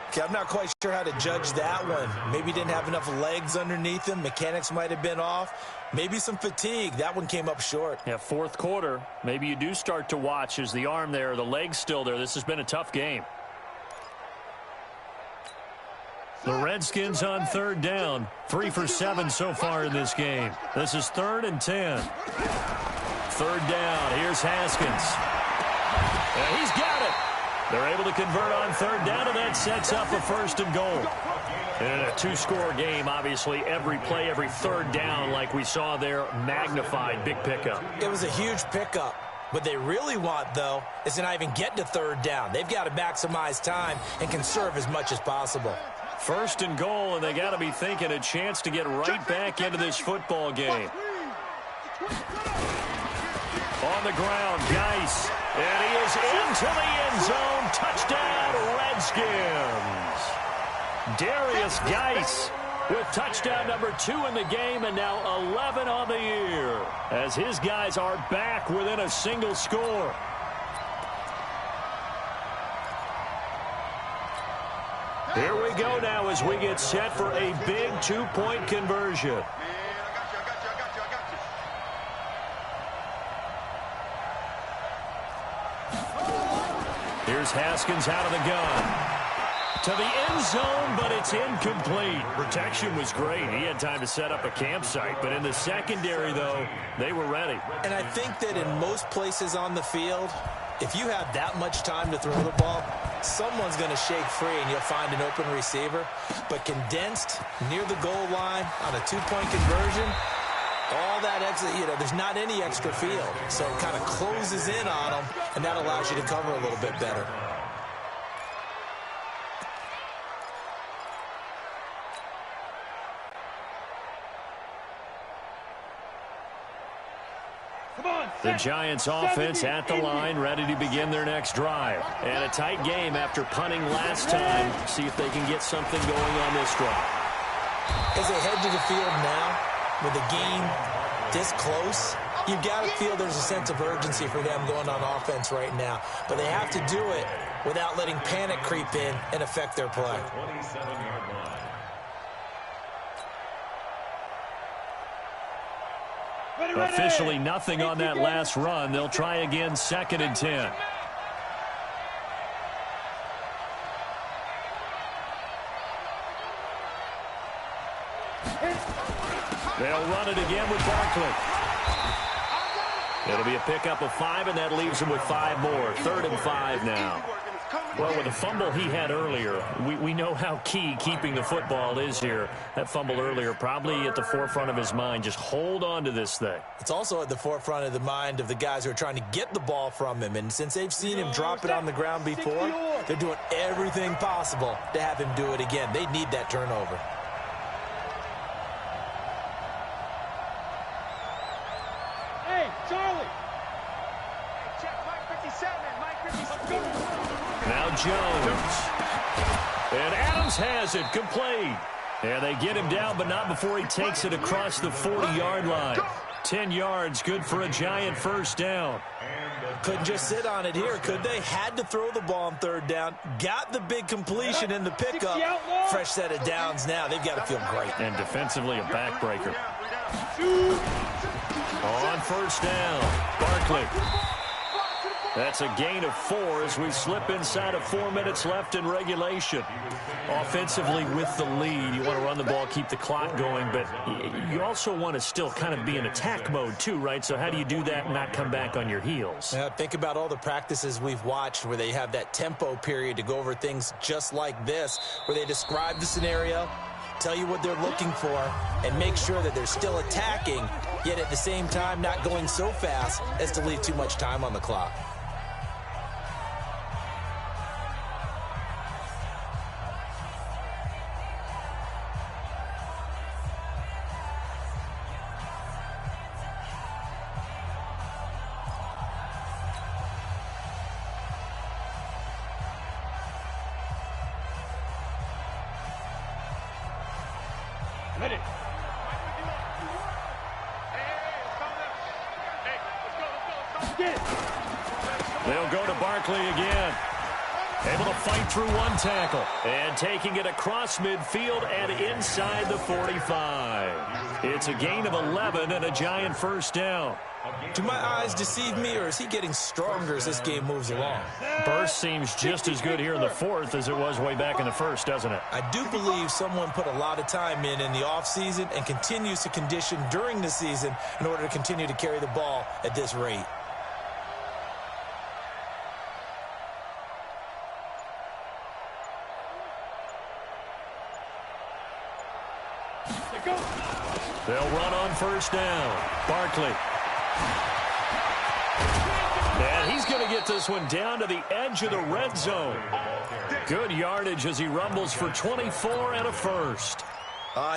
Okay, I'm not quite sure how to judge that one. Maybe didn't have enough legs underneath him. Mechanics might have been off. Maybe some fatigue. That one came up short. Yeah, fourth quarter. Maybe you do start to watch as the arm there, the leg's still there. This has been a tough game. The Redskins on third down. 3 for 7 so far in this game. This is 3rd and 10. Third down. Here's Haskins. And he's got it. They're able to convert on third down, and that sets up a 1st and goal. In a 2-score game, obviously, every play, every third down, like we saw there, magnified. Big pickup. It was a huge pickup. What they really want, though, is to not even get to third down. They've got to maximize time and conserve as much as possible. 1st and goal, and they got to be thinking a chance to get right back into this football game. On the ground, Geis. And he is into the end zone. Touchdown, Redskins. Darius Geis with touchdown number 2 in the game, and now 11 on the year, as his guys are back within a single score. Here we go now as we get set for a big 2-point conversion. Here's Haskins out of the gun. To the end zone, but it's incomplete. Protection was great. He had time to set up a campsite, but in the secondary, though, they were ready. And I think that in most places on the field, if you have that much time to throw the ball, someone's going to shake free and you'll find an open receiver. But condensed near the goal line on a 2-point conversion, all that extra, there's not any extra field. So it kind of closes in on them, and that allows you to cover a little bit better. The Giants offense at the line, ready to begin their next drive. And a tight game after punting last time. See if they can get something going on this drive. As they head to the field now, with the game this close, you've got to feel there's a sense of urgency for them going on offense right now. But they have to do it without letting panic creep in and affect their play. 27-yard line. Officially nothing on that last run. They'll try again, 2nd and 10. They'll run it again with Barkley. It'll be a pickup of 5, and that leaves them with 5 more. 3rd and 5 now. Well, with the fumble he had earlier, we know how key keeping the football is here. That fumble earlier probably at the forefront of his mind. Just hold on to this thing. It's also at the forefront of the mind of the guys who are trying to get the ball from him. And since they've seen him drop it on the ground before, they're doing everything possible to have him do it again. They need that turnover. Hey, Charlie. Now Jones. And Adams has it, complete. And they get him down, but not before he takes it across the 40-yard line. 10 yards, good for a Giant 1st down. Couldn't just sit on it here, could they? Had to throw the ball on 3rd down. Got the big completion in the pickup. Fresh set of downs now. They've got to feel great. And defensively, a backbreaker. On 1st down, Barkley. That's a gain of 4 as we slip inside of 4 minutes left in regulation. Offensively with the lead, you want to run the ball, keep the clock going, but you also want to still kind of be in attack mode too, right? So how do you do that and not come back on your heels? Yeah, think about all the practices we've watched where they have that tempo period to go over things just like this, where they describe the scenario, tell you what they're looking for, and make sure that they're still attacking, yet at the same time not going so fast as to leave too much time on the clock. Hit it. Get it. They'll go to Barkley again. Able to fight through one tackle. And taking it across midfield and inside the 45. It's a gain of 11 and a giant first down. Do my eyes deceive me, or is he getting stronger as this game moves along? Burst seems just as good here in the fourth as it was way back in the first, doesn't it? I do believe someone put a lot of time in the offseason and continues to condition during the season in order to continue to carry the ball at this rate. They'll run on first down. Barkley. And he's going to get this one down to the edge of the red zone. Good yardage as he rumbles for 24 and a first.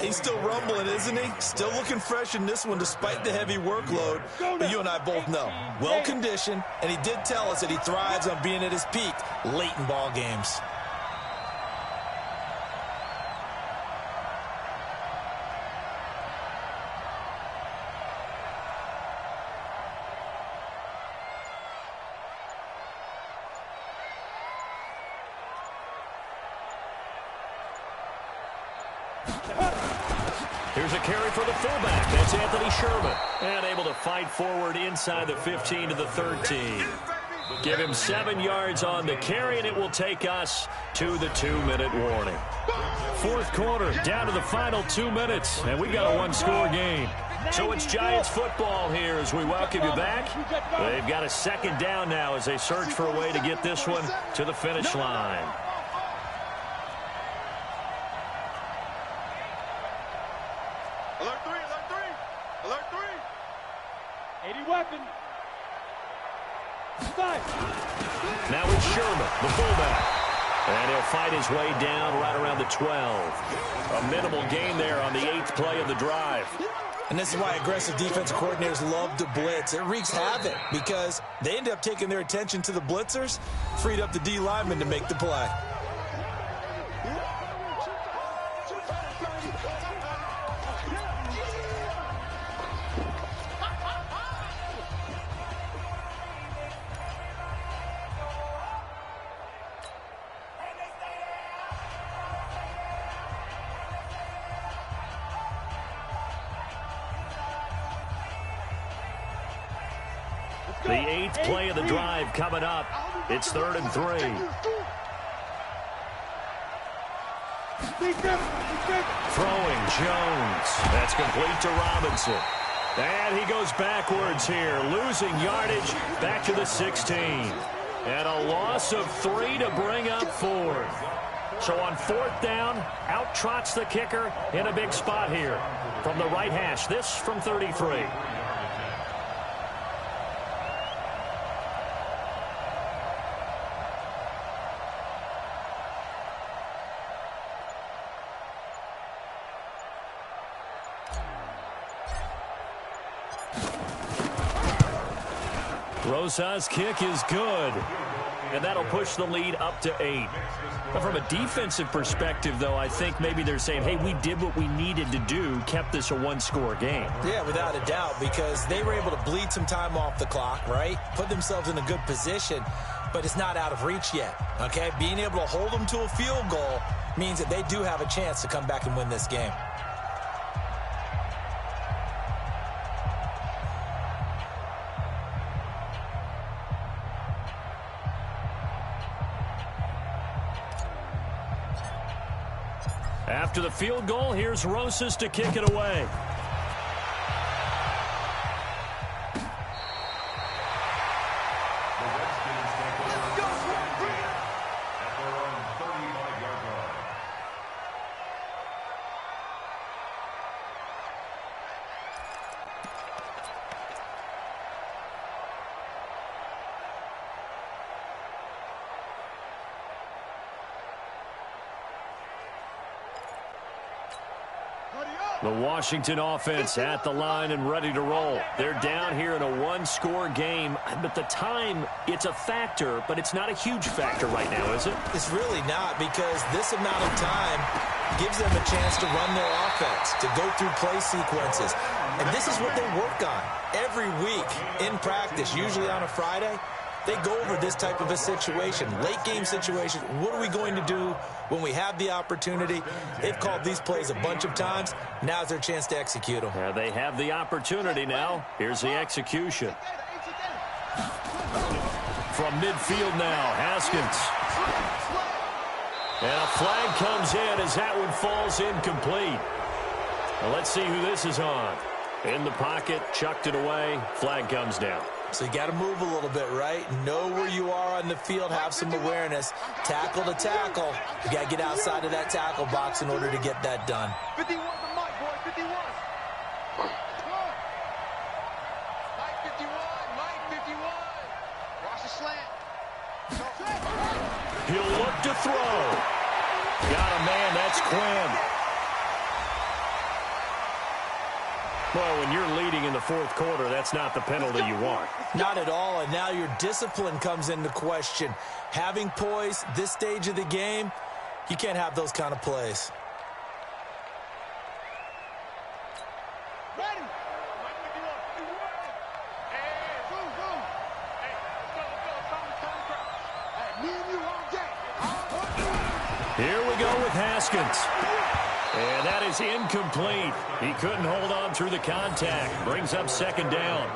He's still rumbling, isn't he? Still looking fresh in this one despite the heavy workload. But you and I both know, well-conditioned, and he did tell us that he thrives on being at his peak late in ball games. Here's a carry for the fullback. That's Anthony Sherman. And able to fight forward inside the 15 to the 13. Give him 7 yards on the carry, and it will take us to the 2-minute warning. Fourth quarter, down to the final 2 minutes, and we got a one-score game. So it's Giants football here as we welcome you back. They've got a second down now as they search for a way to get this one to the finish line. Alert 3, alert 3, alert 3. 80 weapon. 5. Now it's Sherman, the fullback. And he'll fight his way down right around the 12. A minimal gain there on the 8th play of the drive. And this is why aggressive defensive coordinators love to blitz. It wreaks havoc because they end up taking their attention to the blitzers, freed up the D lineman to make the play. The 8th play of the drive coming up. It's 3rd and 3. Throwing Jones. That's complete to Robinson. And he goes backwards here, losing yardage back to the 16. And a loss of 3 to bring up 4th. So on 4th down, out trots the kicker in a big spot here. From the right hash, this from 33. Rosa's kick is good. And that'll push the lead up to 8. But from a defensive perspective, though, I think maybe they're saying, hey, we did what we needed to do, kept this a one-score game. Yeah, without a doubt, because they were able to bleed some time off the clock, right? Put themselves in a good position, but it's not out of reach yet, okay? Being able to hold them to a field goal means that they do have a chance to come back and win this game. After the field goal, here's Rosas to kick it away. The Washington offense at the line and ready to roll. They're down here in a one-score game, but the time, it's a factor, but it's not a huge factor right now, is it? It's really not, because this amount of time, gives them a chance to run their offense, to go through play sequences. And this is what they work on every week in practice, usually on a Friday. They go over this type of a situation, late-game situation. What are we going to do when we have the opportunity? They've called these plays a bunch of times. Now's their chance to execute them. Yeah, they have the opportunity now. Here's the execution. From midfield now, Haskins. And a flag comes in as that one falls incomplete. Well, let's see who this is on. In the pocket, chucked it away, flag comes down. So you got to move a little bit, right? Know where you are on the field, have some awareness. Tackle to tackle. You got to get outside of that tackle box in order to get that done. 51 to Mike, boys, 51. Mike 51, Mike 51. Watch the slant. He'll look to throw. Got a man, that's Quinn. Well, when you're leading in the fourth quarter, that's not the penalty you want. Not at all, and now your discipline comes into question. Having poise this stage of the game, you can't have those kind of plays. Ready. Mike 51. Hey, boom, boom. Hey, let's go. Time to Hey, me and you all day. Here we go with Haskins. And that is incomplete. He couldn't hold on through the contact. Brings up second down.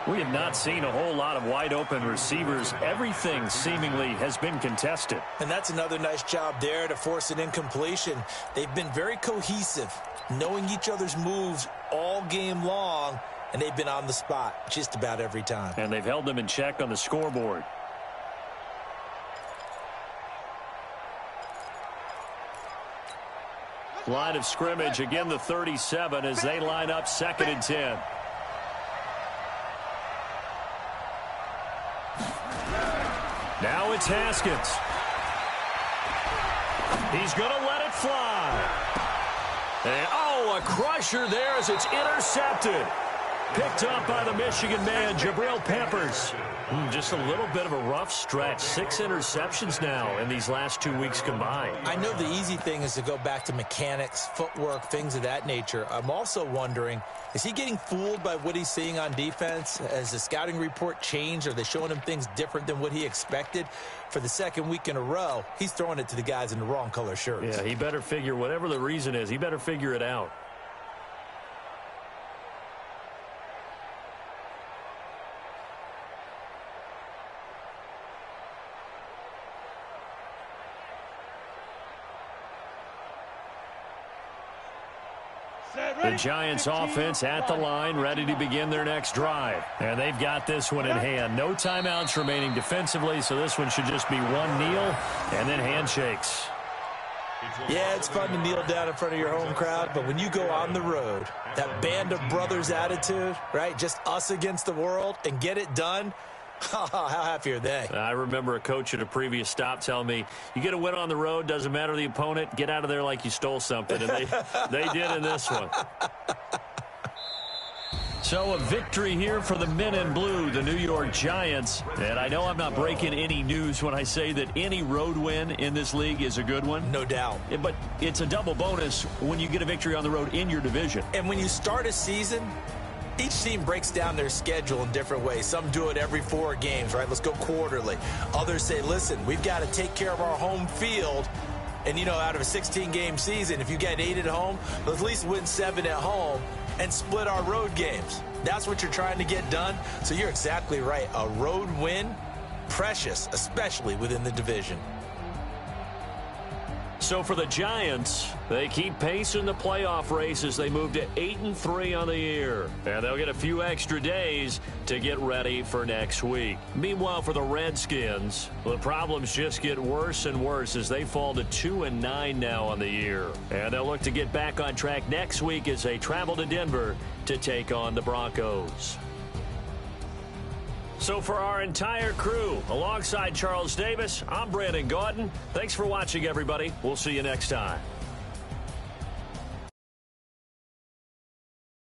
We have not seen a whole lot of wide-open receivers. Everything seemingly has been contested. And that's another nice job there to force an incompletion. They've been very cohesive, knowing each other's moves all game long, and they've been on the spot just about every time. And they've held them in check on the scoreboard. Line of scrimmage, again the 37 as they line up 2nd and 10. Now it's Haskins. He's going to let it fly. And, oh, a crusher there as it's intercepted. Picked up by the Michigan man, Jabril Peppers. Just a little bit of a rough stretch. 6 interceptions now in these last 2 weeks combined. I know the easy thing is to go back to mechanics, footwork, things of that nature. I'm also wondering, is he getting fooled by what he's seeing on defense? Has the scouting report changed? Are they showing him things different than what he expected? For the second week in a row, he's throwing it to the guys in the wrong color shirts. Yeah, he better figure, whatever the reason is, he better figure it out. The Giants offense at the line, ready to begin their next drive. And they've got this one in hand. No timeouts remaining defensively, so this one should just be one kneel and then handshakes. Yeah, it's fun to kneel down in front of your home crowd, but when you go on the road, that band of brothers attitude, right, just us against the world and get it done, how happy are they? I remember a coach at a previous stop telling me, you get a win on the road, doesn't matter the opponent, get out of there like you stole something. And they did in this one. So a victory here for the men in blue, the New York Giants. And I know I'm not breaking any news when I say that any road win in this league is a good one. No doubt. But it's a double bonus when you get a victory on the road in your division. And when you start a season, each team breaks down their schedule in different ways. Some do it every 4 games, right? Let's go quarterly. Others say, listen, we've got to take care of our home field. And, you know, out of a 16-game season, if you get 8 at home, let's at least win 7 at home and split our road games. That's what you're trying to get done. So you're exactly right. A road win, precious, especially within the division. So for the Giants, they keep pace in the playoff race as they move to 8-3 on the year. And they'll get a few extra days to get ready for next week. Meanwhile, for the Redskins, the problems just get worse and worse as they fall to 2-9 now on the year. And they'll look to get back on track next week as they travel to Denver to take on the Broncos. So for our entire crew, alongside Charles Davis, I'm Brandon Gaudin. Thanks for watching, everybody. We'll see you next time.